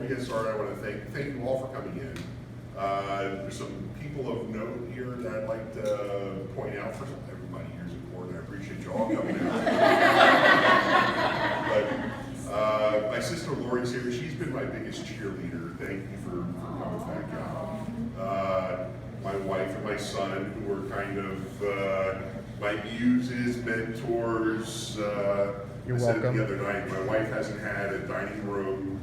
we get started, I want to thank you all for coming in. There's some people of note here that I'd like to point out. First of all, everybody here's in court, and I appreciate you all coming out. But my sister Lori's here. She's been my biggest cheerleader. Thank you for coming back out. My wife and my son, who are kind of my muses, mentors. You're I said welcome. it the other night, my wife hasn't had a dining room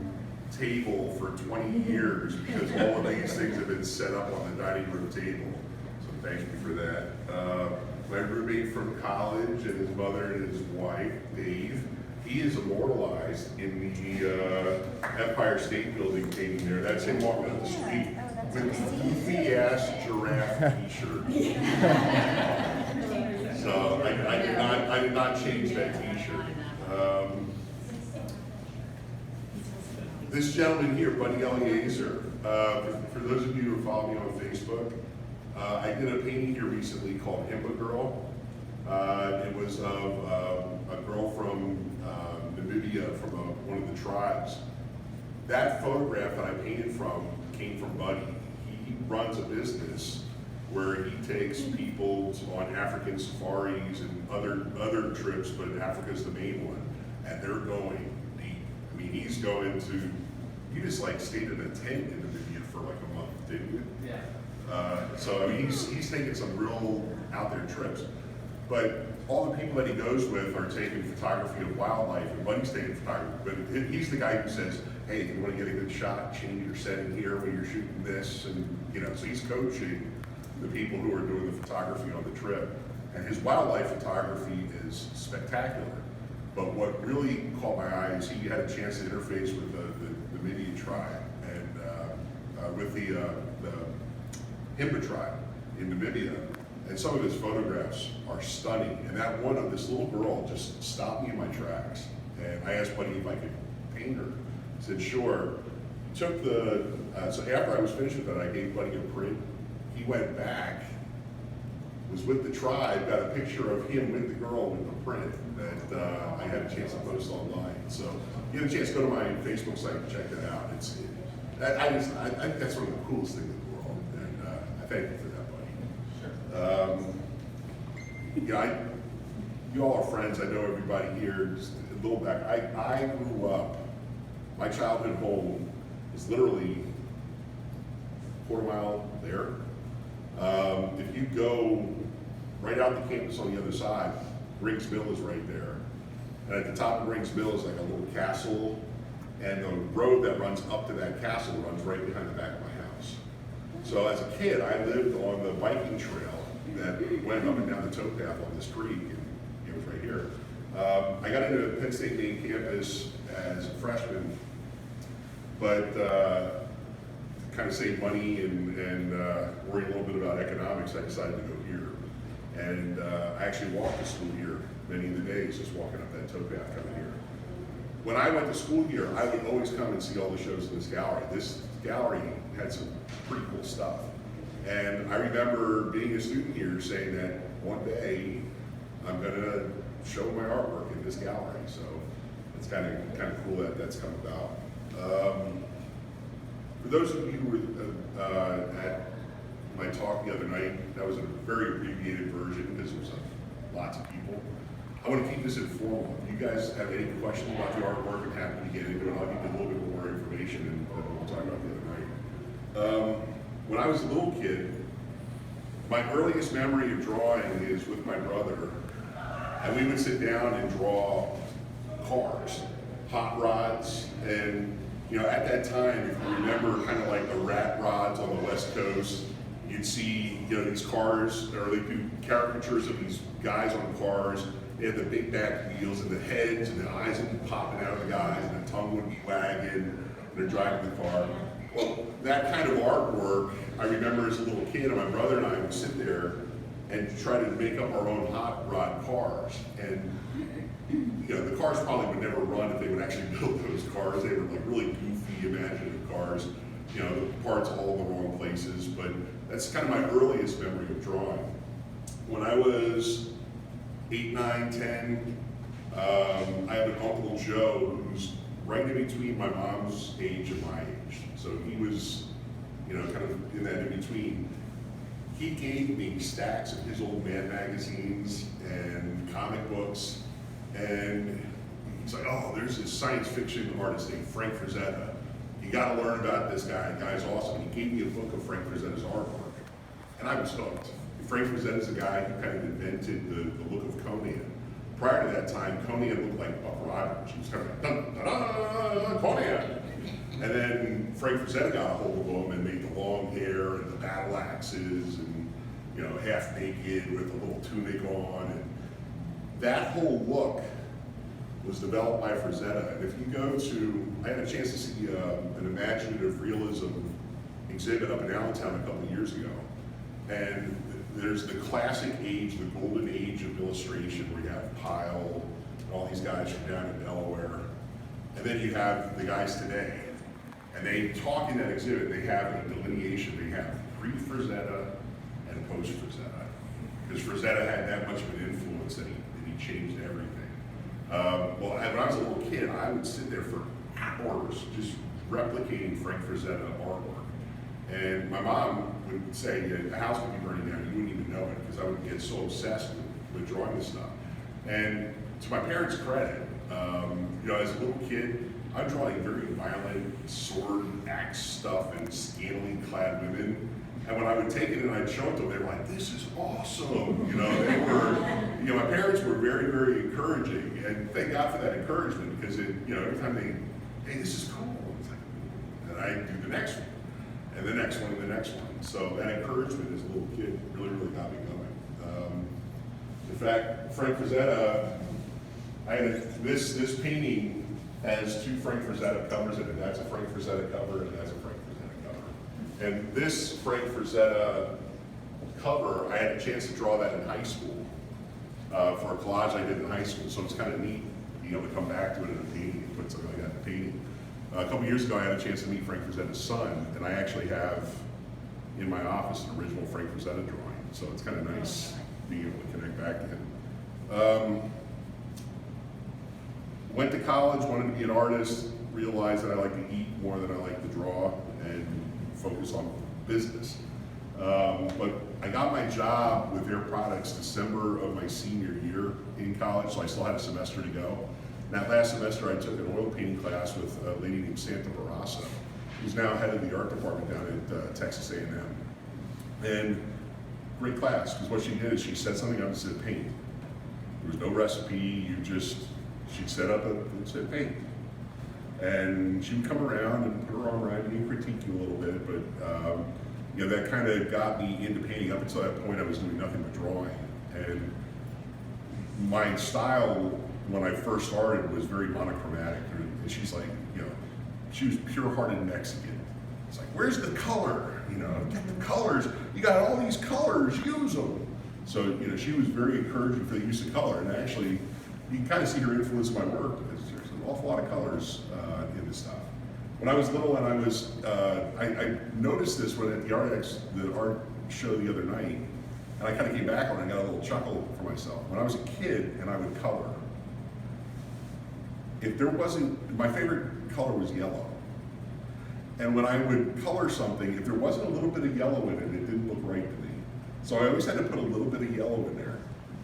table for 20 years because all of these things have been set up on the dining room table. So thank you for that. My roommate from college and his mother and his wife, Dave, he is immortalized in the Empire State Building painting there. That's him walking up the street with a goofy ass giraffe t-shirt. So I did not change that t-shirt. This gentleman here, Buddy Eliezer, for those of you who follow me on Facebook, I did a painting here recently called Himba Girl. It was of a girl from Namibia, from one of the tribes. That photograph that I painted from came from Buddy. He runs a business where he takes people on African safaris and other trips, but Africa's the main one, and they're going deep. I mean, he's going to, you just like stayed in a tent in Namibia for like a month, didn't you? Yeah. So I mean, he's taking some real out there trips, but all the people that he goes with are taking photography of wildlife, and Buddy's taking photography, but he's the guy who says, hey, if you want to get a good shot, change your setting here when you're shooting this, and so he's coaching the people who are doing the photography on the trip. And his wildlife photography is spectacular. But what really caught my eye is he had a chance to interface with the Namibia tribe and with the Himba tribe in Namibia. And some of his photographs are stunning. And that one of this little girl just stopped me in my tracks. And I asked Buddy if I could paint her. He said, sure. He took so after I was finished with that, I gave Buddy a print. He went back, was with the tribe, got a picture of him with the girl with the print that I had a chance to post online. So if you have a chance, go to my Facebook site and check that out. I think that's one of the coolest things in the world, and I thank you for that, Buddy. Sure. You all are friends. I know everybody here. Just a little back. I grew up. My childhood home is literally a quarter mile there. If you go right out the campus on the other side, Riggs Mill is right there. And at the top of Riggs Mill is like a little castle, and the road that runs up to that castle runs right behind the back of my house. So as a kid, I lived on the biking trail that went up and down the towpath on this creek, and it was right here. I got into Penn State main campus as a freshman, but kind of save money and worry a little bit about economics, I decided to go here. And I actually walked to school here many of the days, just walking up that towpath coming here. When I went to school here, I would always come and see all the shows in this gallery. This gallery had some pretty cool stuff. And I remember being a student here saying that one day I'm gonna show my artwork in this gallery. So it's kind of cool that that's come about. For those of you who were at my talk the other night, that was a very abbreviated version because there was lots of people. I want to keep this informal. If you guys have any questions about the artwork, I'm happy to get into it. I'll give you a little bit more information than we'll talk about the other night. When I was a little kid, my earliest memory of drawing is with my brother, and we would sit down and draw cars, hot rods, and at that time, if you remember kind of like the rat rods on the West Coast, you'd see, these cars, or they do caricatures of these guys on cars. They had the big back wheels and the heads and the eyes would be popping out of the guys and the tongue would be wagging and they're driving the car. Well, that kind of artwork, I remember as a little kid, and my brother and I would sit there and try to make up our own hot rod cars. And the cars probably would never run if they would actually build those cars. They were like really goofy, imaginative cars. The parts all in the wrong places, but that's kind of my earliest memory of drawing. When I was 8, 9, 10, I have an Uncle Joe who's right in between my mom's age and my age. So he was, kind of in that in between. He gave me stacks of his old Mad magazines and comic books, and he's like, oh, there's this science fiction artist named Frank Frazetta. You gotta learn about this guy, the guy's awesome. He gave me a book of Frank Frazetta's artwork, and I was hooked. Frank Frazetta's the guy who kind of invented the look of Conan. Prior to that time, Conan looked like Buck Rogers. He was kind of like, dun, dun, dun, dun, Conan. And then Frank Frazetta got a hold of him and made the long hair and the battle axes and, half naked with a little tunic on. And that whole look was developed by Frazetta. And if you go to, I had a chance to see an imaginative realism exhibit up in Allentown a couple of years ago. And there's the classic age, the golden age of illustration, where you have Pyle and all these guys from down in Delaware. And then you have the guys today. And they talk in that exhibit, they have a delineation. They have pre-Frazetta and post-Frazetta. Because Frazetta had that much of an influence that he changed everything. When I was a little kid, I would sit there for hours just replicating Frank Frazetta artwork. And my mom would say, the house would be burning down, you wouldn't even know it, because I would get so obsessed with drawing this stuff. And to my parents' credit, as a little kid, I'm drawing very violent sword, axe stuff, and scantily clad women. And when I would take it and I'd show it to them, they were like, this is awesome. They were, my parents were very, very encouraging. And thank God for that encouragement, because every time hey, this is cool. It's like, and I do the next one. And the next one, and the next one. So that encouragement as a little kid really, really got me going. In fact, Frank Frazetta, I had this painting has two Frank Frazetta covers in it. That's a Frank Frazetta cover, and that's a Frank Frazetta cover. And this Frank Frazetta cover, I had a chance to draw that in high school for a collage I did in high school. So it's kind of neat, to come back to it in a painting and put something like that in a painting. A couple years ago, I had a chance to meet Frank Frazetta's son, and I actually have in my office an original Frank Frazetta drawing. So it's kind of nice being able to connect back to him. Went to college, wanted to be an artist, realized that I like to eat more than I like to draw, and focus on business. But I got my job with Air Products December of my senior year in college, so I still had a semester to go. That last semester, I took an oil painting class with a lady named Santa Barrasso, who's now head of the art department down at Texas A&M. And great class, because what she did is she set something up and said paint. There was no recipe, she'd set up and said paint. And she would come around and put her arm around you and critique you a little bit, but that kind of got me into painting. Up until that point, I was doing nothing but drawing. And my style, when I first started, was very monochromatic. And she's like, she was pure-hearted Mexican. It's like, where's the color? Get the colors. You got all these colors, use them. So, she was very encouraging for the use of color. And actually, you can kind of see her influence in my work, because there's an awful lot of colors in this stuff. When I was little and I noticed this when at the art show the other night, and I kind of came back and I got a little chuckle for myself. When I was a kid and I would color, my favorite color was yellow. And when I would color something, if there wasn't a little bit of yellow in it, it didn't look right to me. So I always had to put a little bit of yellow in there.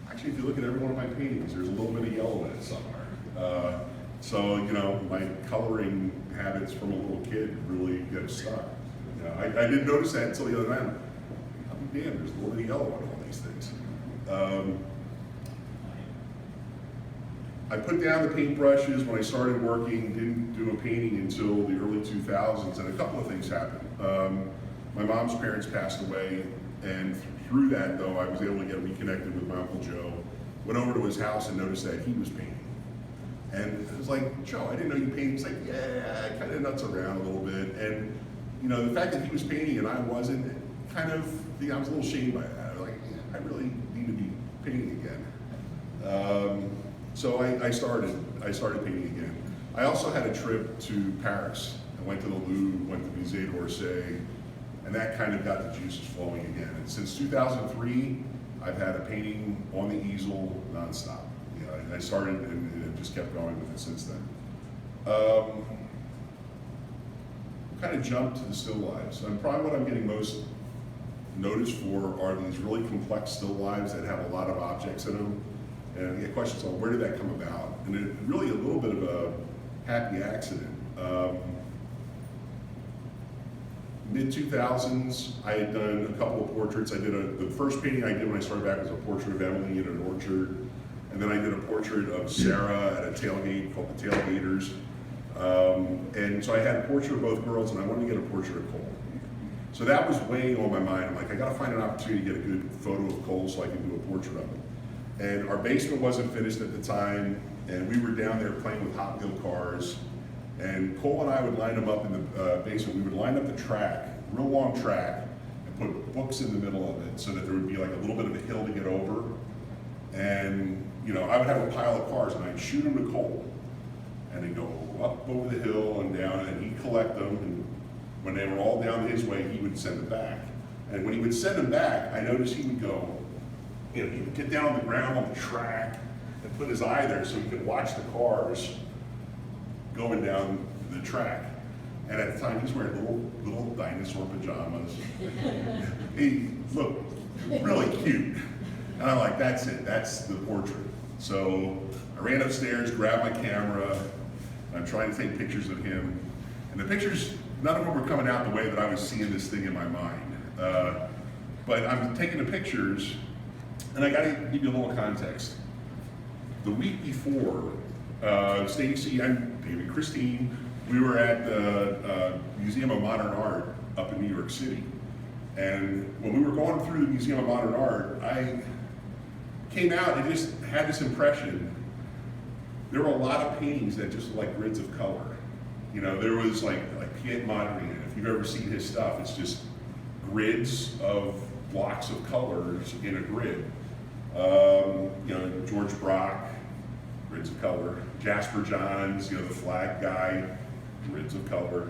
Actually, if you look at every one of my paintings, there's a little bit of yellow in it somewhere. So my coloring habits from a little kid really get stuck. I didn't notice that until the other night. I'll be damned, there's a little bit of yellow on all these things. I put down the paintbrushes when I started working, didn't do a painting until the early 2000s, and a couple of things happened. My mom's parents passed away, and through that, though, I was able to get reconnected with my Uncle Joe. Went over to his house and noticed that he was painting. And it was like, Joe, I didn't know you painted. He's like, yeah, I kind of nuts around a little bit. And the fact that he was painting and I wasn't, I was a little shamed by that. I was like, yeah, I really need to be painting again. So I started painting again. I also had a trip to Paris. I went to the Louvre, went to Musée d'Orsay, and that kind of got the juices flowing again. And since 2003, I've had a painting on the easel nonstop. I started and it just kept going with it since then. What kind of jumped to the still lives. And probably what I'm getting most noticed for are these really complex still lives that have a lot of objects in them. And I get questions on where did that come about? And it really a little bit of a happy accident. Mid-2000s, I had done a couple of portraits. The first painting I did when I started back was a portrait of Emily in an orchard. And then I did a portrait of Sarah at a tailgate called the Tailgaters. And so I had a portrait of both girls, and I wanted to get a portrait of Cole. So that was weighing on my mind. I'm like, I gotta find an opportunity to get a good photo of Cole so I can do a portrait of him. And our basement wasn't finished at the time, and we were down there playing with Hot Wheel cars. And Cole and I would line them up in the basement. We would line up the track, real long track, and put books in the middle of it so that there would be like a little bit of a hill to get over. And I would have a pile of cars, and I'd shoot them to Cole. And they'd go up over the hill and down, and he'd collect them. And when they were all down his way, he would send them back. And when he would send them back, I noticed he would go, he would get down on the ground on the track and put his eye there so he could watch the cars going down the track. And at the time, he's wearing little dinosaur pajamas. He looked really cute. And I'm like, that's it, that's the portrait. So I ran upstairs, grabbed my camera, and I'm trying to take pictures of him. And the pictures, none of them were coming out the way that I was seeing this thing in my mind. But I'm taking the pictures, and I gotta give you a little context. The week before, Stacy and David Christine, we were at the Museum of Modern Art up in New York City. And when we were going through the Museum of Modern Art, I came out and just had this impression. There were a lot of paintings that just looked like grids of color. There was like Piet Mondrian. If you've ever seen his stuff, it's just grids of blocks of colors in a grid. George Braque, grids of color. Jasper Johns, the flag guy, grids of color.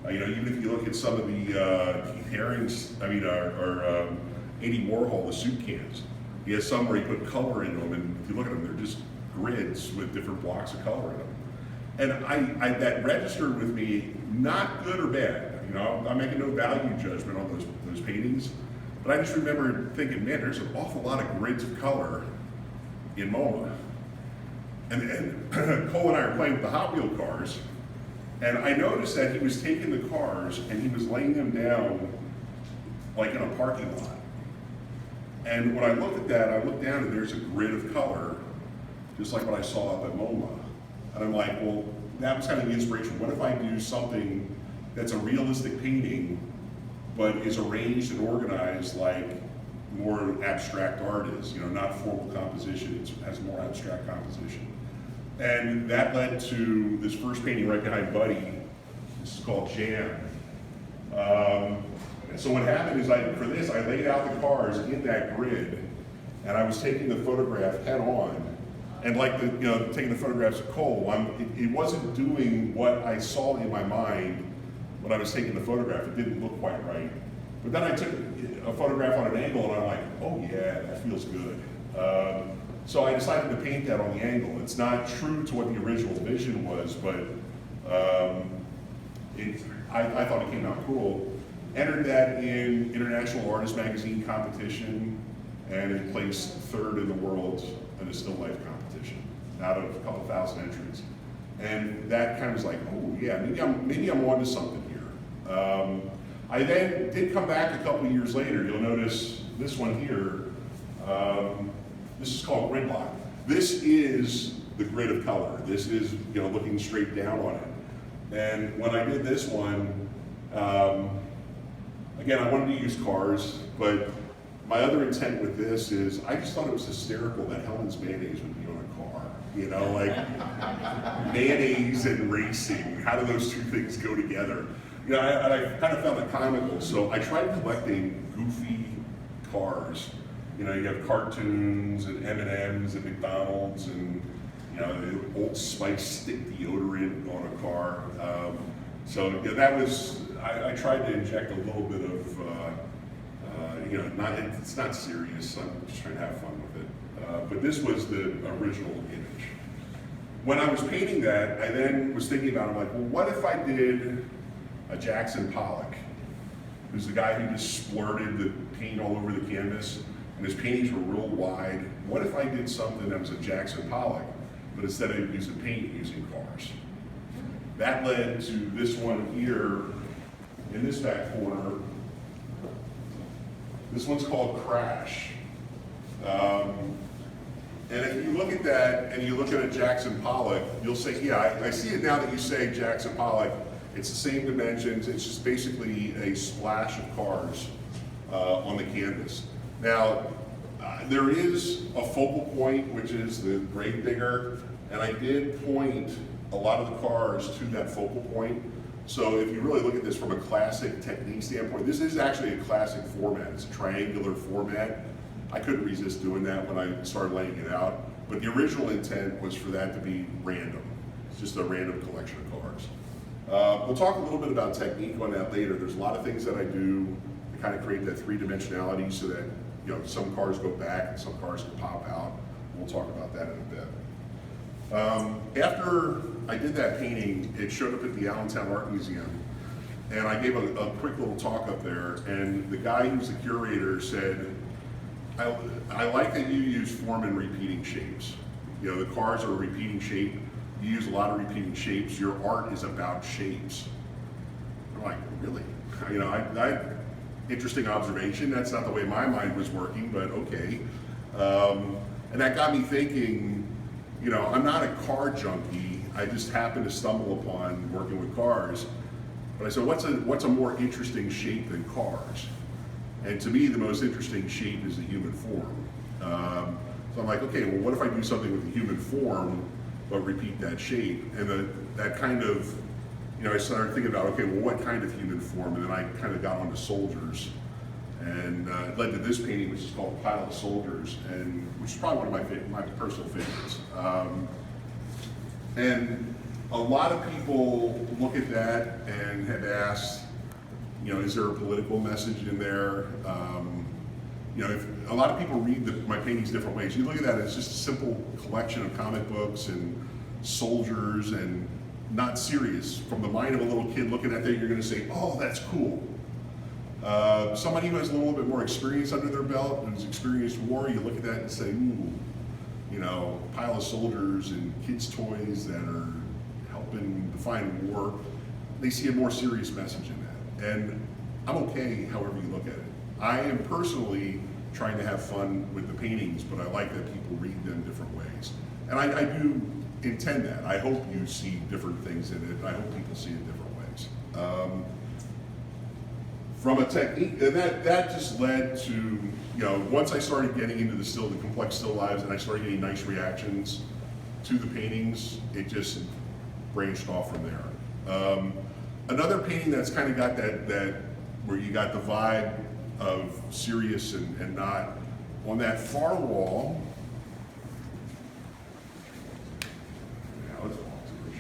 Even if you look at some of the Keith Haring's, or Andy Warhol, the soup cans, he has some where he put color into them, and if you look at them, they're just grids with different blocks of color in them. And that registered with me, not good or bad. I'm making no value judgment on those paintings, but I just remember thinking, man, there's an awful lot of grids of color in MoMA. And Cole and I are playing with the Hot Wheel cars, and I noticed that he was taking the cars and he was laying them down like in a parking lot. And when I looked at that, I looked down and there's a grid of color, just like what I saw up at MoMA. And I'm like, well, that was kind of the inspiration. What if I do something that's a realistic painting, but is arranged and organized like more abstract art is, not formal composition, it has more abstract composition. And that led to this first painting right behind Buddy. This is called Jam. So what happened is for this, I laid out the cars in that grid, and I was taking the photograph head on. And taking the photographs of Cole, it wasn't doing what I saw in my mind when I was taking the photograph. It didn't look quite right. But then I took a photograph on an angle, and I'm like, oh yeah, that feels good. So I decided to paint that on the angle. It's not true to what the original vision was, but I thought it came out cool. Entered that in International Artist Magazine competition, and it placed third in the world in a still life competition out of a couple thousand entries. And that kind of was like, oh yeah, maybe I'm onto something here. I then did come back a couple of years later. You'll notice this one here. This is called Gridlock. This is the grid of color. This is looking straight down on it. And when I did this one, again, I wanted to use cars, but my other intent with this is I just thought it was hysterical that Hellman's mayonnaise would be on a car. Like mayonnaise and racing. How do those two things go together? I kind of found it comical. So I tried collecting goofy cars. You have cartoons and M&Ms and McDonald's and Old Spice stick deodorant on a car. That was, I tried to inject a little bit of, it's not serious. I'm just trying to have fun with it. But this was the original image. When I was painting that, I then was thinking about, I'm like, well, what if I did a Jackson Pollock, who's the guy who just splurted the paint all over the canvas, and his paintings were real wide. What if I did something that was a Jackson Pollock, but instead of using paint, using cars? That led to this one here in this back corner. This one's called Crash. And if you look at that and you look at a Jackson Pollock, you'll say, yeah, I see it now that you say Jackson Pollock. It's the same dimensions. It's just basically a splash of cars on the canvas. Now, there is a focal point, which is the grave digger, and I did point a lot of the cars to that focal point. So if you really look at this from a classic technique standpoint, this is actually a classic format. It's a triangular format. I couldn't resist doing that when I started laying it out, but the original intent was for that to be random. It's just a random collection of cars. We'll talk a little bit about technique on that later. There's a lot of things that I do to kind of create that three-dimensionality so that, you know, some cars go back and some cars can pop out. We'll talk about that in a bit. After I did that painting, it showed up at the Allentown Art Museum, and I gave a quick little talk up there, and the guy who's the curator said, I like that you use form and repeating shapes. You know, the cars are a repeating shape. You use a lot of repeating shapes. Your art is about shapes. I'm like, really? You know, interesting observation. That's not the way my mind was working, but okay. And that got me thinking, you know, I'm not a car junkie. I just happened to stumble upon working with cars. But I said, what's a more interesting shape than cars? And to me, the most interesting shape is the human form. So I'm like, okay, well, what if I do something with the human form, but repeat that shape? And that kind of, you know, I started thinking about, okay, well, what kind of human form? And then I kind of got onto soldiers. And it led to this painting, which is called Pile of Soldiers, and which is probably one of my personal favorites. And a lot of people look at that and have asked, you know, is there a political message in there? You know, a lot of people read my paintings different ways. You look at that, it's just a simple collection of comic books and soldiers and not serious. From the mind of a little kid looking at that, you're gonna say, oh, that's cool. Somebody who has a little bit more experience under their belt and has experienced war, you look at that and say, ooh, you know, pile of soldiers and kids' toys that are helping define war. They see a more serious message in that. And I'm okay however you look at it. I am personally trying to have fun with the paintings, but I like that people read them different ways. And I do intend that. I hope you see different things in it. I hope people see it different ways. From a technique, and that just led to, you know, once I started getting into the complex still lives, and I started getting nice reactions to the paintings, it just branched off from there. Another painting that's kind of got that where you got the vibe of serious and not, on that far wall. Yeah, let's walk to it,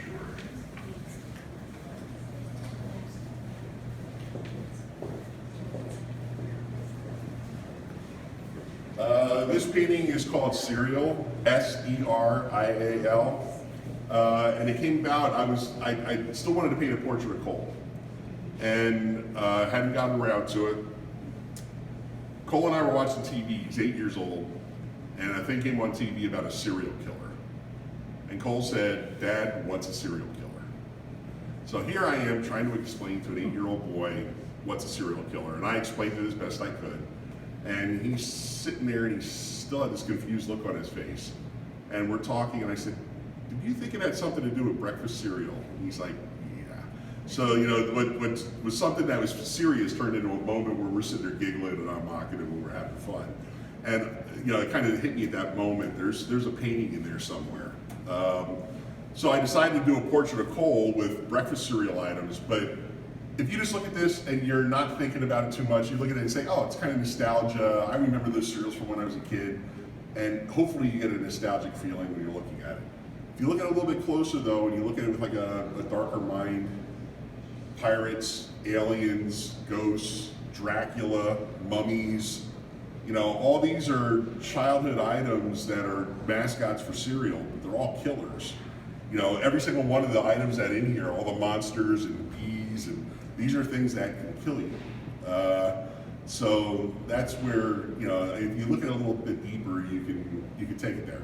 sure. This painting is called Serial, S-E-R-I-A-L. And it came about, I still wanted to paint a portrait of Cole, and hadn't gotten around to it. Cole and I were watching TV, he's 8 years old, and a thing came on TV about a serial killer. And Cole said, Dad, what's a serial killer? So here I am trying to explain to an 8-year-old boy what's a serial killer, and I explained it as best I could. And he's sitting there and he still had this confused look on his face. And we're talking, and I said, did you think it had something to do with breakfast cereal? And he's like, yeah. So, you know, what was something that was serious turned into a moment where we're sitting there giggling and I'm mocking him and we're having fun. And, you know, it kind of hit me at that moment. There's a painting in there somewhere. So I decided to do a portrait of Cole with breakfast cereal items, but if you just look at this and you're not thinking about it too much, you look at it and say, oh, it's kind of nostalgia. I remember those cereals from when I was a kid. And hopefully you get a nostalgic feeling when you're looking at it. If you look at it a little bit closer though, and you look at it with like a darker mind, pirates, aliens, ghosts, Dracula, mummies, you know, all these are childhood items that are mascots for cereal, but they're all killers. You know, every single one of the items that in here, all the monsters and bees and These are things that can kill you. So that's where, if you look at it a little bit deeper, you can take it there.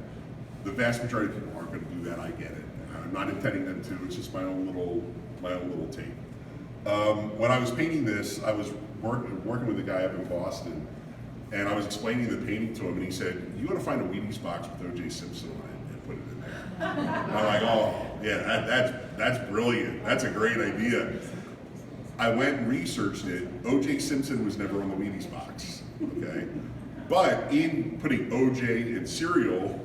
The vast majority of people aren't going to do that. I get it. I'm not intending them to. It's just my own little take. When I was painting this, I was working with a guy up in Boston, and I was explaining the painting to him, and he said, "You want to find a Wheaties box with O.J. Simpson on it and put it in there." And I'm like, "Oh, yeah, that's brilliant. That's a great idea." I went and researched it. O.J. Simpson was never on the Wheaties box, okay? But in putting O.J. in cereal,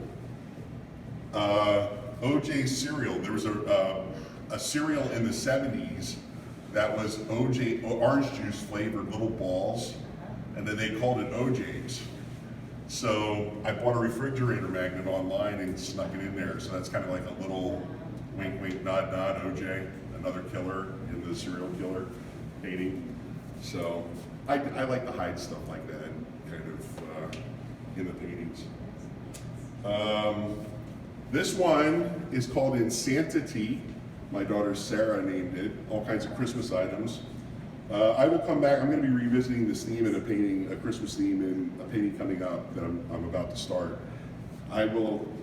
O.J.'s cereal, there was a cereal in the 70s that was O.J. orange juice flavored little balls, and then they called it O.J.'s. So I bought a refrigerator magnet online and snuck it in there. So that's kind of like a little wink, wink, nod, nod, O.J., another killer in the serial killer painting. So I like to hide stuff like that kind of in the paintings. This one is called Insanity. My daughter Sarah named it. All kinds of Christmas items. I will come back. I'm going to be revisiting this theme in a painting, a Christmas theme in a painting coming up that I'm about to start.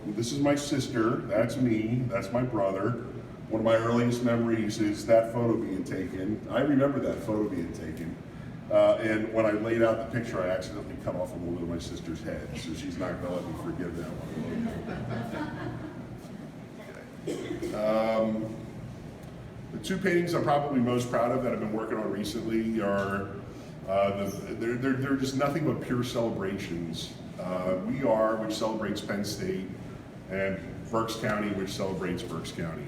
This is my sister, that's me, that's my brother. One of my earliest memories is that photo being taken. I remember that photo being taken. And when I laid out the picture, I accidentally cut off a little bit of my sister's head, so she's not going to let me forgive that one. The two paintings I'm probably most proud of that I've been working on recently are, they're just nothing but pure celebrations. We Are, which celebrates Penn State, and Berks County, which celebrates Berks County.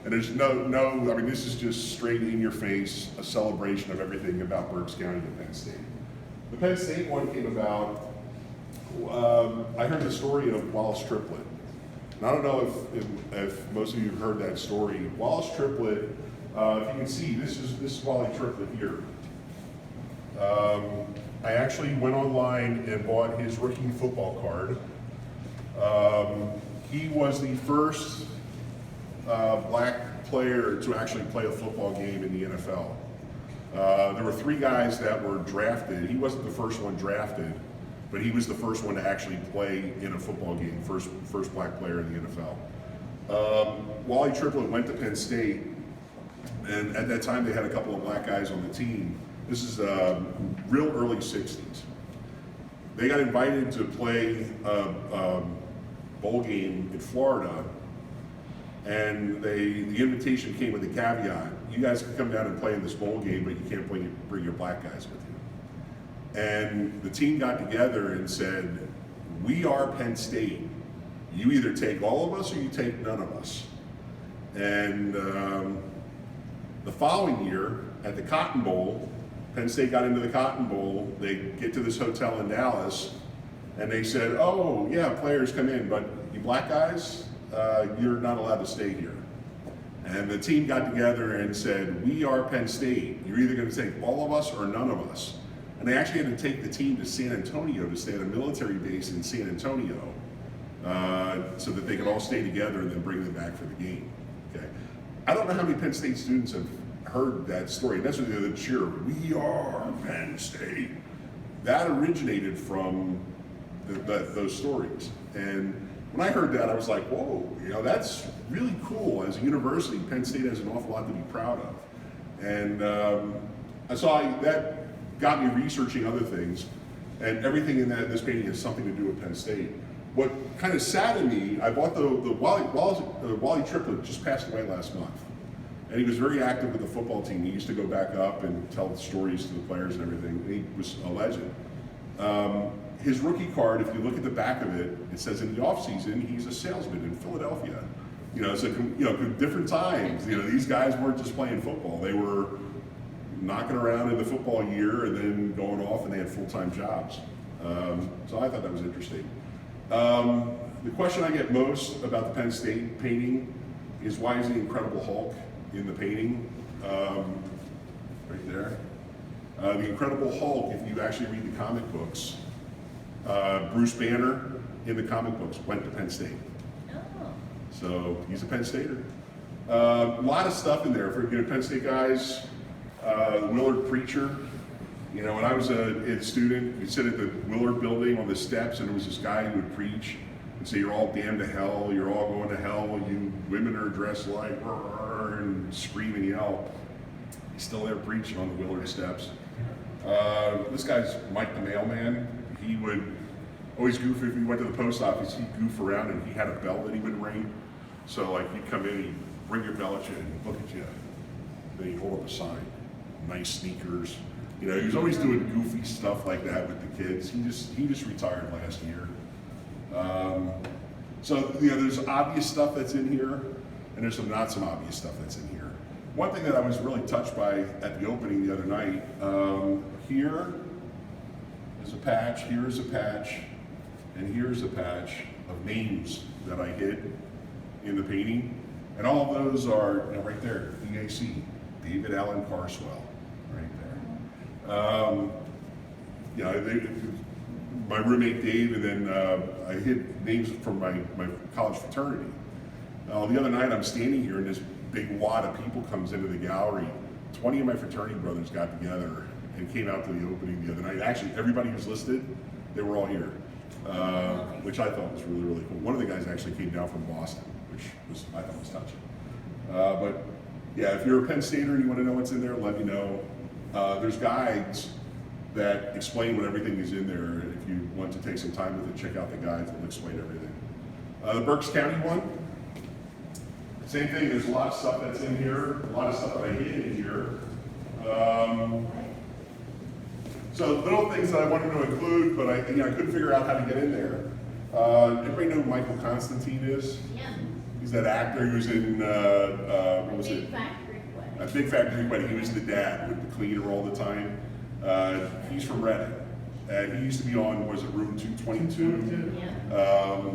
And there's this is just straight in your face, a celebration of everything about Berks County and Penn State. The Penn State one came about, I heard the story of Wallace Triplett. And I don't know if most of you have heard that story. Wallace Triplett, if you can see, this is Wally Triplett here. I actually went online and bought his rookie football card. He was the first black player to actually play a football game in the NFL. There were 3 guys that were drafted. He wasn't the first one drafted, but he was the first one to actually play in a football game, first black player in the NFL. Wally Triplett went to Penn State, and at that time they had a couple of black guys on the team. This is real early 60s. They got invited to play a bowl game in Florida, and the invitation came with a caveat: you guys can come down and play in this bowl game, but you can't bring your black guys with you. And the team got together and said, "We are Penn State. You either take all of us or you take none of us." And the following year at the Cotton Bowl, Penn State got into the Cotton Bowl. They get to this hotel in Dallas, and they said, "Oh yeah, players come in, but you black guys, you're not allowed to stay here." And the team got together and said, "We are Penn State. You're either going to take all of us or none of us." And they actually had to take the team to San Antonio to stay at a military base in San Antonio, so that they could all stay together and then bring them back for the game. Okay, I don't know how many Penn State students have heard that story. That's what the cheer, "We are Penn State." That originated from those stories. And when I heard that, I was like, whoa, that's really cool. As a university, Penn State has an awful lot to be proud of. And that got me researching other things, and everything in this painting has something to do with Penn State. What kind of saddened me, I bought the Wally Triplett just passed away last month. And he was very active with the football team. He used to go back up and tell stories to the players and everything. He was a legend. His rookie card, if you look at the back of it, it says in the offseason, he's a salesman in Philadelphia. So different times. These guys weren't just playing football. They were knocking around in the football year and then going off, and they had full-time jobs. So I thought that was interesting. The question I get most about the Penn State painting is, why is the Incredible Hulk in the painting? Right there. The Incredible Hulk, if you actually read the comic books, Bruce Banner in the comic books went to Penn State. Oh. So he's a Penn Stater. A lot of stuff in there for Penn State guys. Willard preacher. You know, when I was a student, we'd sit at the Willard building on the steps, and there was this guy who would preach and say, "You're all damned to hell. You're all going to hell. You women are dressed like," and scream and yell. He's still there preaching on the Willard steps. This guy's Mike the mailman. He would always goof if he went to the post office. He'd goof around, and he had a bell that he would ring. So like you'd come in, he'd ring your bell at you, and look at you. Then he'd hold up a sign, nice sneakers. You know, he was always doing goofy stuff like that with the kids. He just retired last year. So you know, there's obvious stuff that's in here, and there's some not some obvious stuff that's in here. One thing that I was really touched by at the opening the other night, here is a patch, here's a patch, and here's a patch of names that I hid in the painting, and all of those are, you know, right there, DAC, David Allen Carswell, right there. You know, my roommate Dave, and then I hid names from my college fraternity. The other night I'm standing here and this big wad of people comes into the gallery. 20 of my fraternity brothers got together and came out to the opening the other night. Actually, everybody who's listed, they were all here, which I thought was really, really cool. One of the guys actually came down from Boston, which I thought was touching. But yeah, if you're a Penn Stater and you want to know what's in there, let me know. There's guides that explain what everything is in there. If you want to take some time with it, check out the guides, they'll explain everything. The Berks County one, same thing, there's a lot of stuff that's in here, a lot of stuff that I hid in here. So little things that I wanted to include, but I couldn't figure out how to get in there. Everybody know who Michael Constantine is? Yeah. He's that actor who's in, what was it? Big Fat Greek Wedding. A Big Fat Greek Wedding. He was the dad with the cleaner all the time. He's from Reading. He used to be on, was it Room 222? Yeah.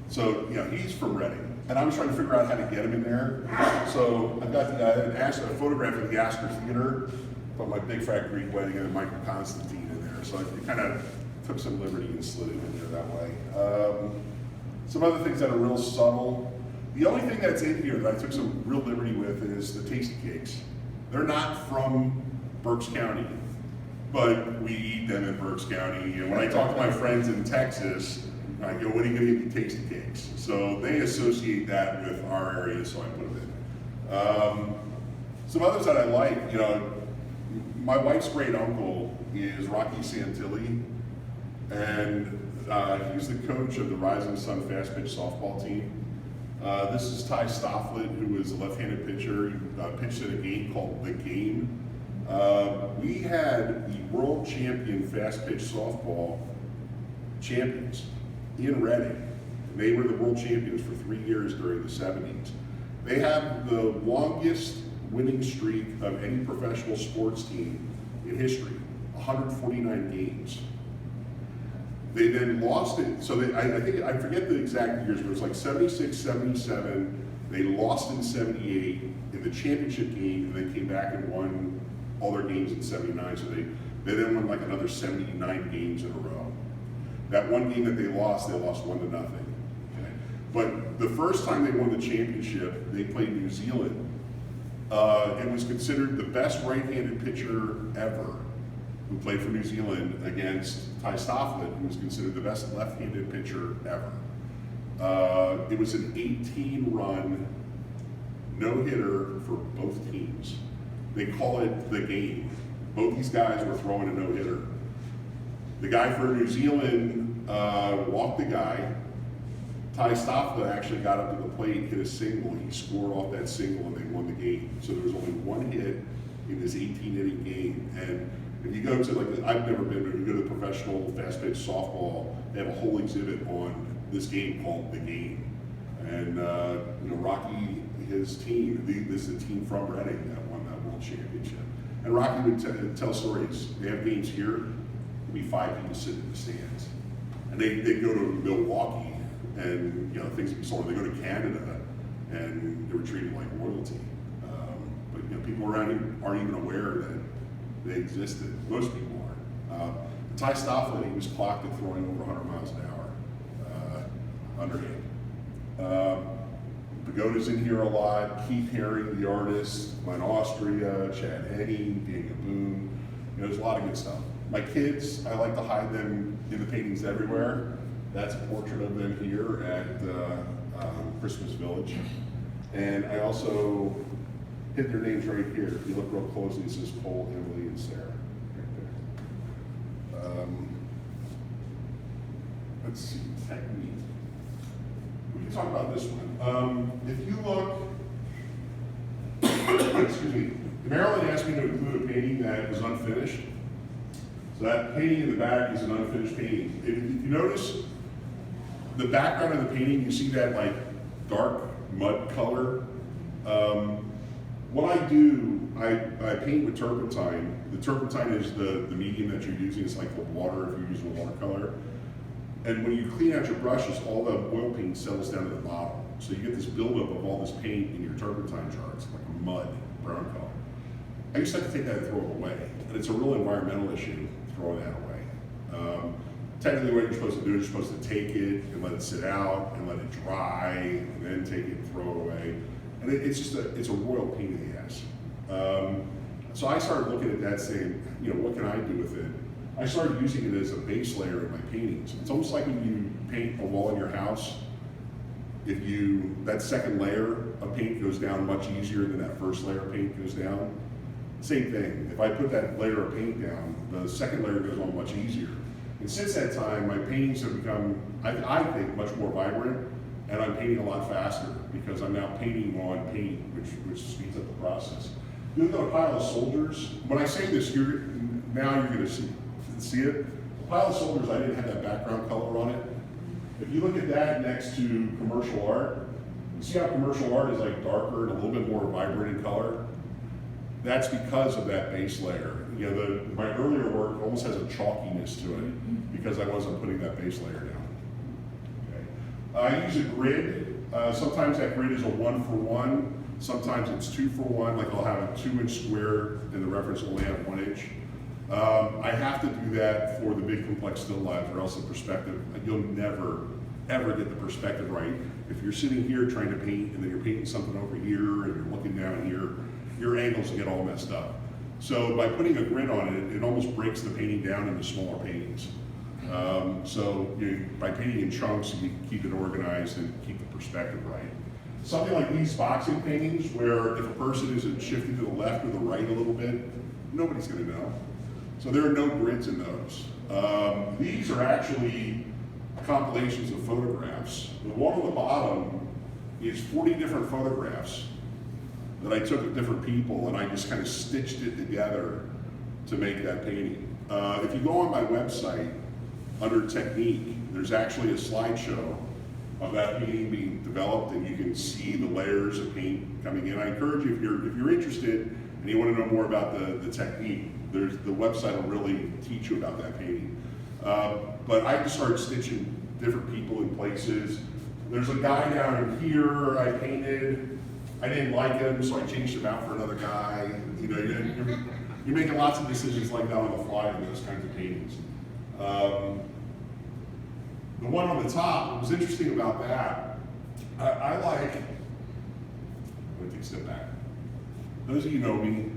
So, you know, he's from Reading. And I was trying to figure out how to get him in there. So I got a photograph of the Astor Theater, put my Big Fat Greek Wedding and Michael Constantine in there. So I kind of took some liberty and slid it in there that way. Some other things that are real subtle. The only thing that's in here that I took some real liberty with is the tasty cakes. They're not from Berks County, but we eat them in Berks County. And when I talk to my friends in Texas, I go, "When are you going to get me tasty cakes?" So they associate that with our area, so I put them in. Some others that I like, you know, my wife's great uncle is Rocky Santilli, and he's the coach of the Rising Sun Fast Pitch softball team. This is Ty Stofflet, who is a left-handed pitcher. He pitched in a game called The Game. We had the world champion fast pitch softball champions in Reading. They were the world champions for 3 years during the 70s. They have the longest winning streak of any professional sports team in history, 149 games. They then lost it, so I forget the exact years, but it was like 76, 77, they lost in 78 in the championship game, and then came back and won all their games in 79, so they then won like another 79 games in a row. That one game that they lost 1-0. Okay? But the first time they won the championship, they played New Zealand. It was considered the best right-handed pitcher ever who played for New Zealand against Ty Stofflet, who was considered the best left-handed pitcher ever. It was an 18-run no-hitter for both teams. They call it The Game. Both these guys were throwing a no-hitter. The guy for New Zealand walked the guy. Ty Stofflet actually got up to the plate, hit a single. He scored off that single, and they won the game. So there was only one hit in this 18-inning game. And if you go to, like, I've never been, but if you go to professional fast pitch softball, they have a whole exhibit on this game called The Game. And you know, Rocky, his team, this is a team from Reading that won that world championship. And Rocky would tell stories. They have games here. There'd be 5 people sitting in the stands, and they'd go to Milwaukee, and you know, things would be sold. They go to Canada, and they were treated like royalty. But you know, people around here aren't even aware that they existed. Most people aren't. Ty Stofflet, he was clocked at throwing over 100 miles an hour underhand. Pagoda's in here a lot, Keith Haring, the artist, Glenn Austria, Chad Henney, Daniel Boone. There's a lot of good stuff. My kids, I like to hide them in the paintings everywhere. That's a portrait of them here at Christmas Village. And I also hid their names right here. If you look real closely, it says Cole, Emily, and Sarah right there. Let's see, technique. We can talk about this one. If you look, excuse me, Marilyn asked me to include a painting that was unfinished. So that painting in the back is an unfinished painting. If you notice, the background of the painting, you see that like dark mud color. What I do, I paint with turpentine. The turpentine is the medium that you're using. It's like the water if you're using watercolor. And when you clean out your brushes, all the oil paint settles down to the bottom. So you get this buildup of all this paint in your turpentine jars, like a mud, brown color. I used to have to take that and throw it away. And it's a real environmental issue, throwing that away. Technically what you're supposed to do is you're supposed to take it and let it sit out and let it dry and then take it and throw it away. And it's just it's a royal pain in the ass. So I started looking at that saying, what can I do with it? I started using it as a base layer in my paintings. It's almost like when you paint a wall in your house, that second layer of paint goes down much easier than that first layer of paint goes down. Same thing, if I put that layer of paint down, the second layer goes on much easier. And since that time, my paintings have become, I think, much more vibrant, and I'm painting a lot faster because I'm now painting on paint, which speeds up the process. You look at a pile of soldiers. When I say this, now you're going to see it. A pile of soldiers, I didn't have that background color on it. If you look at that next to commercial art, you see how commercial art is like darker and a little bit more vibrant in color? That's because of that base layer. My earlier work almost has a chalkiness to it because I wasn't putting that base layer down. Okay. I use a grid. Sometimes that grid is a 1-for-1. Sometimes it's 2-for-1. Like I'll have a 2-inch square and the reference will only have 1 inch. I have to do that for the big complex still lives, or else the perspective, you'll never, ever get the perspective right. If you're sitting here trying to paint and then you're painting something over here and you're looking down here, your angles get all messed up. So by putting a grid on it, it almost breaks the painting down into smaller paintings. By painting in chunks, you can keep it organized and keep the perspective right. Something like these boxing paintings, where if a person isn't shifting to the left or the right a little bit, nobody's going to know. So there are no grids in those. These are actually compilations of photographs. The one on the bottom is 40 different photographs that I took of different people, and I just kind of stitched it together to make that painting. If you go on my website, under technique, there's actually a slideshow of that painting being developed, and you can see the layers of paint coming in. I encourage you, if you're interested and you want to know more about the technique, the website will really teach you about that painting. But I just started stitching different people in places. There's a guy down here I painted. I didn't like him, so I changed him out for another guy. You're making lots of decisions like that on the fly in those kinds of paintings. The one on the top, what was interesting about that, I like, let me take a step back. Those of you know me,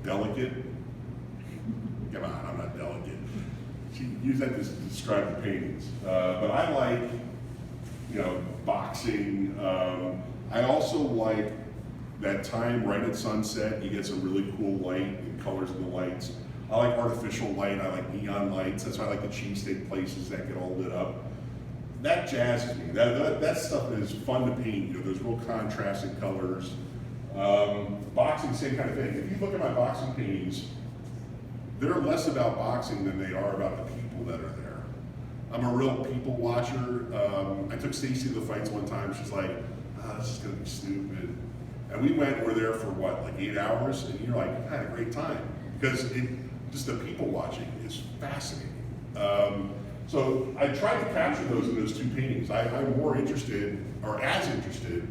delicate. Come on, I'm not delicate. She used that to describe the paintings. But I like, boxing. I also like that time right at sunset, you get some really cool light and colors in the lights. I like artificial light, I like neon lights. That's why I like the cheesesteak places that get all lit up. That jazzes me. That stuff is fun to paint. There's real contrasting colors. Boxing, same kind of thing. If you look at my boxing paintings, they're less about boxing than they are about the people that are there. I'm a real people watcher. I took Stacy to the fights one time. She's like, this is gonna be stupid. And we were there for what, like 8 hours? And you're like, I had a great time. Because just the people watching is fascinating. So I tried to capture those in those two paintings. I'm more interested, or as interested,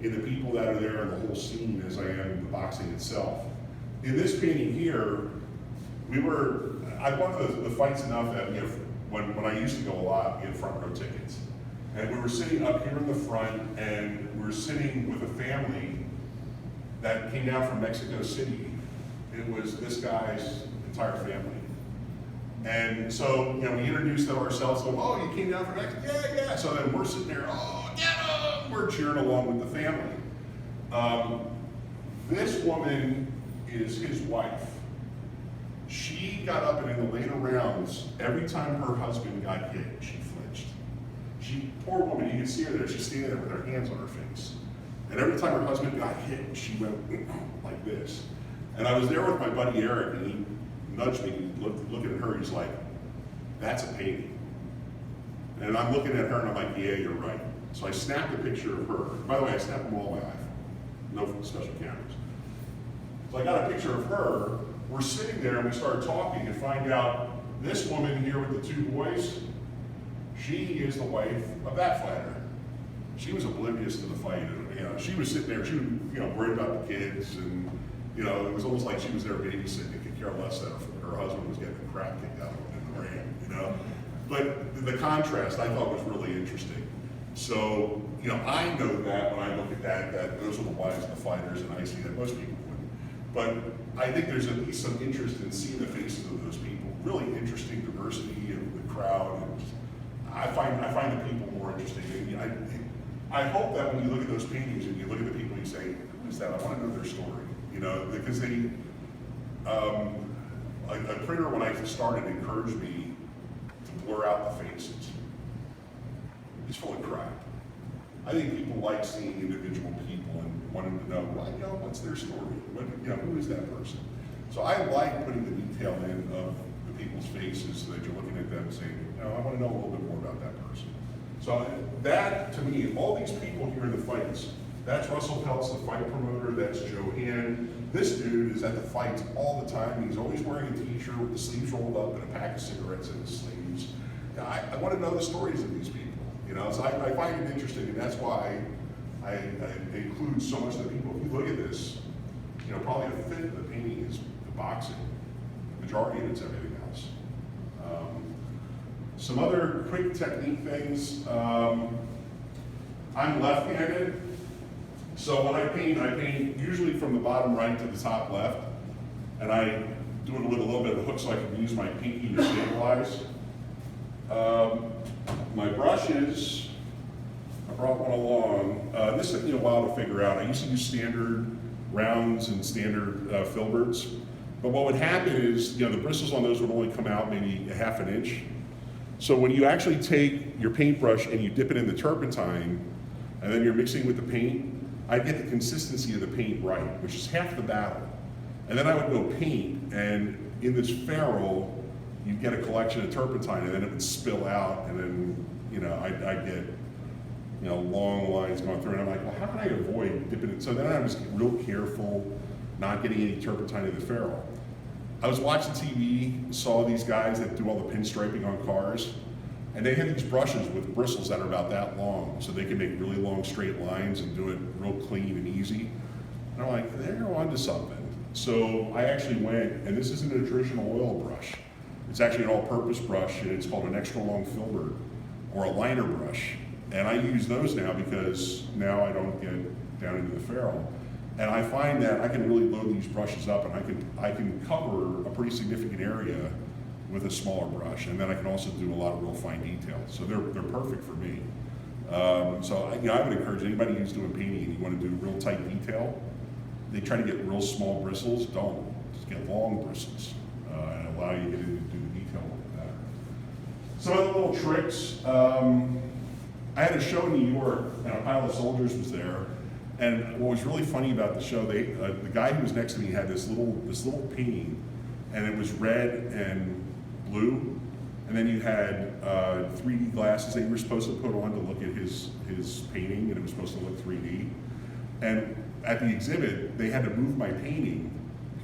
in the people that are there and the whole scene as I am in the boxing itself. In this painting here, I won the fights enough that when I used to go a lot, we had front row tickets. And we were sitting up here in the front, and we were sitting with a family that came down from Mexico City. It was this guy's entire family. And so, you know, we introduced ourselves, going, oh, you came down from Mexico? Yeah, yeah. So then we're sitting there, oh, get him! We're cheering along with the family. This woman is his wife. She got up, and in the later rounds, every time her husband got hit, she flinched. Poor woman, you can see her there, she's standing there with her hands on her face. And every time her husband got hit, she went like this. And I was there with my buddy Eric, and he nudged me, and looking at her, he's like, that's a painting. And I'm looking at her, and I'm like, yeah, you're right. So I snapped a picture of her. By the way, I snapped them all on my iPhone, no special cameras. So I got a picture of her. We're sitting there, and we started talking, and find out this woman here with the two boys, she is the wife of that fighter. She was oblivious to the fight. You know, she was sitting there, she was, you know, worried about the kids, and you know, it was almost like she was there babysitting and could care less that her husband was getting the crap kicked out of him in the ring, you know. But the contrast I thought was really interesting. So, you know, I know that when I look at that those are the wives of the fighters, and I see that most people wouldn't. But I think there's at least some interest in seeing the faces of those people. Really interesting diversity of the crowd. And I find the people more interesting. And I hope that when you look at those paintings and you look at the people, you say, who is that? I want to know their story. You know, because they, a printer when I started encouraged me to blur out the faces. It's full of crap. I think people like seeing individual people and wanting to know, well, you know, what's their story? You know, who is that person? So I like putting the detail in of the people's faces so that you're looking at them and saying, you know, I want to know a little bit more about that person. So that, to me, all these people here in the fights, that's Russell Peltz, the fight promoter, that's Joe Hand. This dude is at the fights all the time. He's always wearing a t-shirt with the sleeves rolled up and a pack of cigarettes in his sleeves. You know, I want to know the stories of these people, you know, so I find it interesting, and that's why I include so much of the people. If you look at this, you know, probably a fifth of the painting is the boxing. The majority of it's everything else. Some other quick technique things. I'm left-handed, so when I paint usually from the bottom right to the top left, and I do it with a little bit of a hook so I can use my pinky to stabilize. My brushes, I brought one along. This took me a while to figure out. I used to use standard rounds and standard filberts, but what would happen is, you know, the bristles on those would only come out maybe a half an inch. So when you actually take your paintbrush and you dip it in the turpentine, and then you're mixing with the paint, I get the consistency of the paint right, which is half the battle. And then I would go paint, and in this ferrule, you'd get a collection of turpentine, and then it would spill out, and then, you know, I'd get, you know, long lines going through, and I'm like, well, how can I avoid dipping it? So then I was real careful, not getting any turpentine in the ferrule. I was watching TV, saw these guys that do all the pinstriping on cars, and they had these brushes with bristles that are about that long, so they can make really long straight lines and do it real clean and easy. And I'm like, they're onto something. So I actually went, and this isn't a traditional oil brush. It's actually an all-purpose brush, and it's called an extra long filbert, or a liner brush. And I use those now because now I don't get down into the ferrule. And I find that I can really load these brushes up, and I can cover a pretty significant area with a smaller brush, and then I can also do a lot of real fine detail. So they're perfect for me. So you know, I would encourage anybody who's doing painting and you want to do real tight detail, they try to get real small bristles. Don't just get long bristles, and allow you to get in and do the detail a little better. Some other little tricks. I had a show in New York, and a pile of soldiers was there. And what was really funny about the show, the guy who was next to me had this little painting, and it was red and blue, and then you had 3D glasses that you were supposed to put on to look at his painting, and it was supposed to look 3D. And at the exhibit, they had to move my painting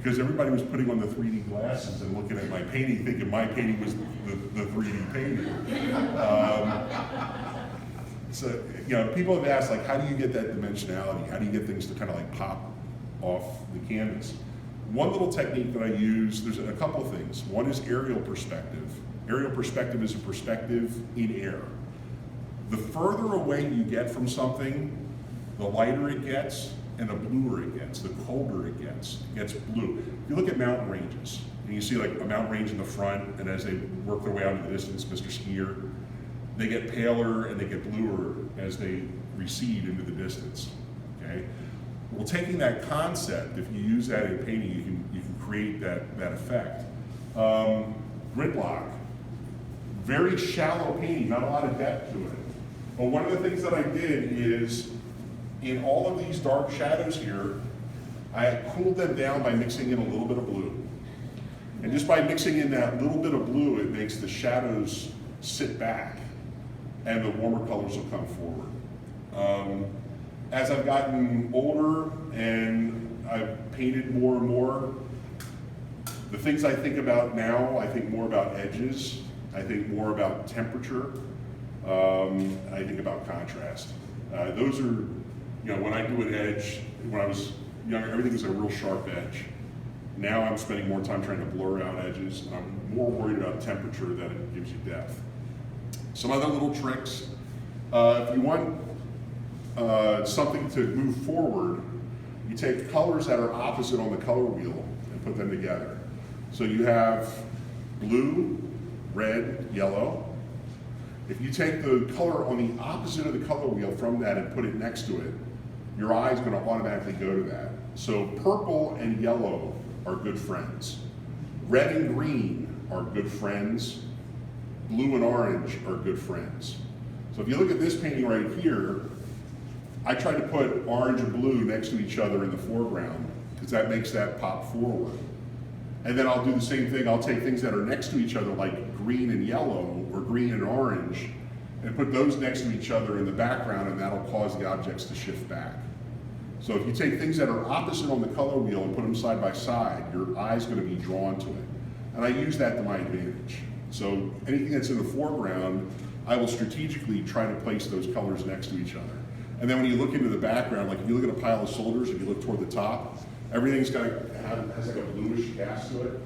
because everybody was putting on the 3D glasses and looking at my painting, thinking my painting was the 3D painting. So, you know, people have asked, like, how do you get that dimensionality? How do you get things to kind of like pop off the canvas? One little technique that I use, there's a couple of things. One is aerial perspective. Aerial perspective is a perspective in air. The further away you get from something, the lighter it gets and the bluer it gets, the colder it gets blue. If you look at mountain ranges, and you see like a mountain range in the front, and as they work their way out into the distance, Mr. Skier, they get paler and they get bluer as they recede into the distance, okay? Well, taking that concept, if you use that in painting, you can create that effect. Gridlock, very shallow painting, not a lot of depth to it. But one of the things that I did is, in all of these dark shadows here, I cooled them down by mixing in a little bit of blue. And just by mixing in that little bit of blue, it makes the shadows sit back and the warmer colors will come forward. As I've gotten older and I've painted more and more, the things I think about now, I think more about edges, I think more about temperature, I think about contrast. Those are, when I do an edge, when I was younger, everything was a real sharp edge. Now I'm spending more time trying to blur out edges, and I'm more worried about temperature than it gives you depth. Some other little tricks, if you want something to move forward, you take colors that are opposite on the color wheel and put them together. So you have blue, red, yellow. If you take the color on the opposite of the color wheel from that and put it next to it, your eye is going to automatically go to that. So purple and yellow are good friends. Red and green are good friends. Blue and orange are good friends. So if you look at this painting right here, I tried to put orange and blue next to each other in the foreground because that makes that pop forward. And then I'll do the same thing. I'll take things that are next to each other like green and yellow or green and orange and put those next to each other in the background, and that'll cause the objects to shift back. So if you take things that are opposite on the color wheel and put them side by side, your eye's going to be drawn to it. And I use that to my advantage. So anything that's in the foreground, I will strategically try to place those colors next to each other. And then when you look into the background, like if you look at a pile of soldiers, if you look toward the top, everything's has like a bluish cast to it.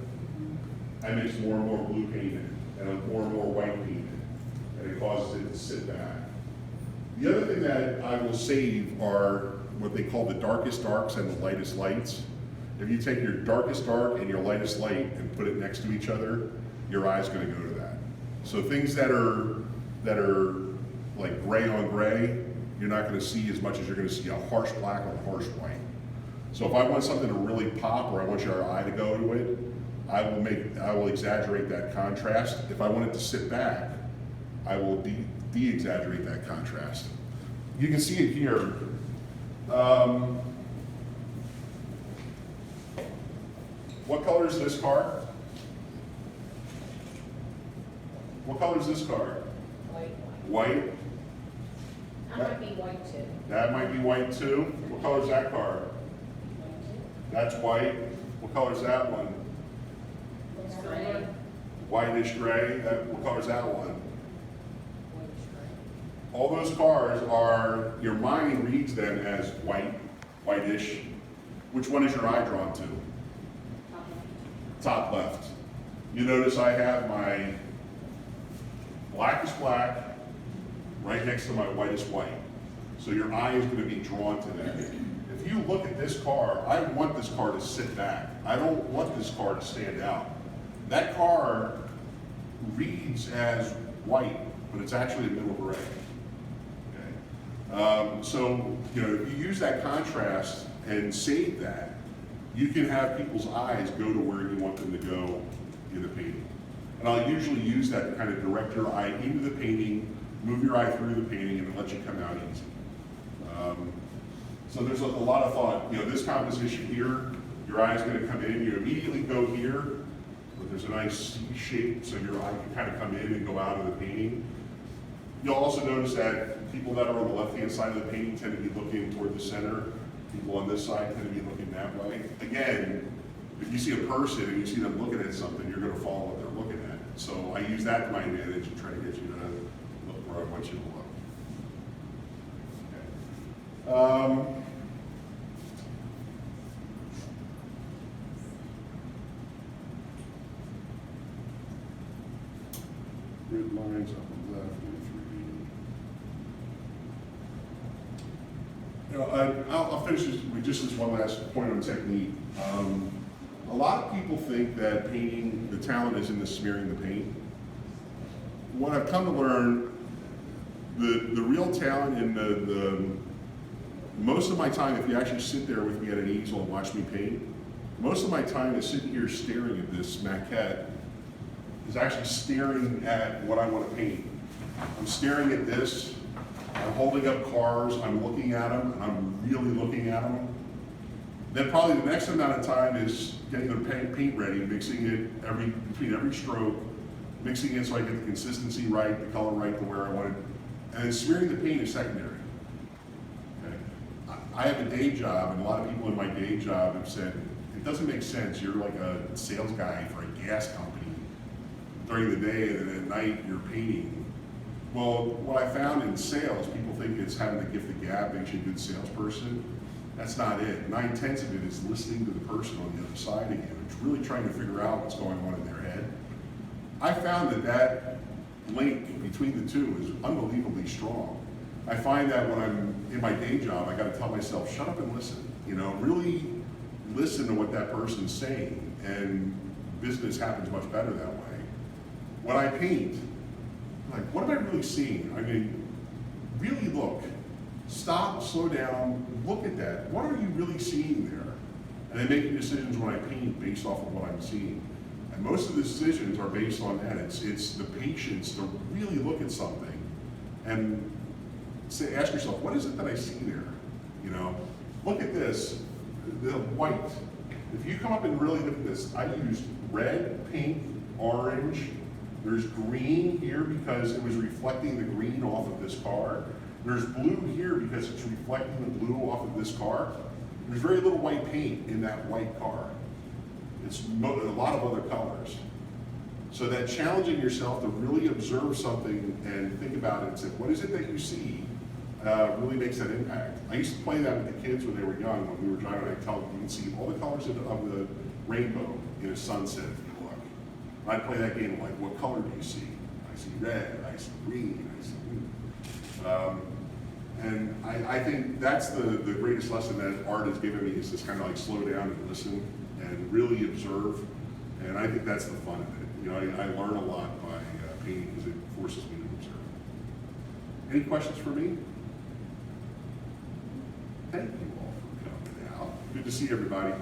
I mix more and more blue paint in, and more white paint in, and it causes it to sit back. The other thing that I will save are what they call the darkest darks and the lightest lights. If you take your darkest dark and your lightest light and put it next to each other, your eye's going to go to that. So things that are like gray on gray, you're not going to see as much as you're going to see a harsh black or a harsh white. So if I want something to really pop, or I want your eye to go to it, I will exaggerate that contrast. If I want it to sit back, I will de-exaggerate that contrast. You can see it here. What color is this car? What color is this car? White. White? That might be white too. That might be white too. What color is that car? That's white. What color is that one? It's gray. Whitish gray. What color is that one? Whitish gray. All those cars are, your mind reads them as white, whitish. Which one is your eye drawn to? Top left. You notice I have my blackest black right next to my whitest white. So your eye is going to be drawn to that. If you look at this car, I want this car to sit back. I don't want this car to stand out. That car reads as white, but it's actually a middle gray. Okay? So, if you use that contrast and save that, you can have people's eyes go to where you want them to go in the painting. And I'll usually use that to kind of direct your eye into the painting, move your eye through the painting, and let you come out easy. So there's a lot of thought. This composition here, your eye is going to come in. You immediately go here, but there's a nice C shape, so your eye can kind of come in and go out of the painting. You'll also notice that people that are on the left-hand side of the painting tend to be looking toward the center. People on this side tend to be looking that way. Again, if you see a person and you see them looking at something, you're going to follow what they're looking at. So I use that to my advantage and try to get you to look where I want you to look. Okay. Grid lines up and left, 3D. I'll finish this with just this one last point on technique. A lot of people think that painting, the talent is in the smearing the paint. What I've come to learn, the real talent in the most of my time, if you actually sit there with me at an easel and watch me paint, most of my time is sitting here staring at this maquette, is actually staring at what I want to paint. I'm staring at this, I'm holding up cars, I'm looking at them, and I'm really looking at them. Then probably the next amount of time is getting the paint ready, mixing it between every stroke, mixing it so I get the consistency right, the color right to where I want it, and then smearing the paint is secondary. Okay? I have a day job, and a lot of people in my day job have said, it doesn't make sense, you're like a sales guy for a gas company during the day, and then at night you're painting. Well, what I found in sales, people think it's having the gift of gab makes you a good salesperson. That's not it. 9/10 of it is listening to the person on the other side of you. It's really trying to figure out what's going on in their head. I found that link between the two is unbelievably strong. I find that when I'm in my day job, I got to tell myself, shut up and listen. You know, really listen to what that person's saying, and business happens much better that way. When I paint, I'm like, what am I really seeing? I mean, really look. Stop, slow down, look at that. What are you really seeing there? And then making decisions when I paint based off of what I'm seeing. And most of the decisions are based on that. It's the patience to really look at something and ask yourself, what is it that I see there? You know, look at this, the white. If you come up and really look at this, I used red, pink, orange. There's green here because it was reflecting the green off of this car. There's blue here because it's reflecting the blue off of this car. There's very little white paint in that white car. It's a lot of other colors. So that challenging yourself to really observe something and think about it and say, what is it that you see, really makes that impact. I used to play that with the kids when they were young. When we were driving, I'd tell them, you can see all the colors of the rainbow in a sunset if you look. I'd play that game like, what color do you see? I see red, I see green, I see blue. And I think that's the greatest lesson that art has given me, is just kind of like slow down and listen and really observe. And I think that's the fun of it. You know, I learn a lot by painting because it forces me to observe. Any questions for me? Thank you all for coming out. Good to see everybody.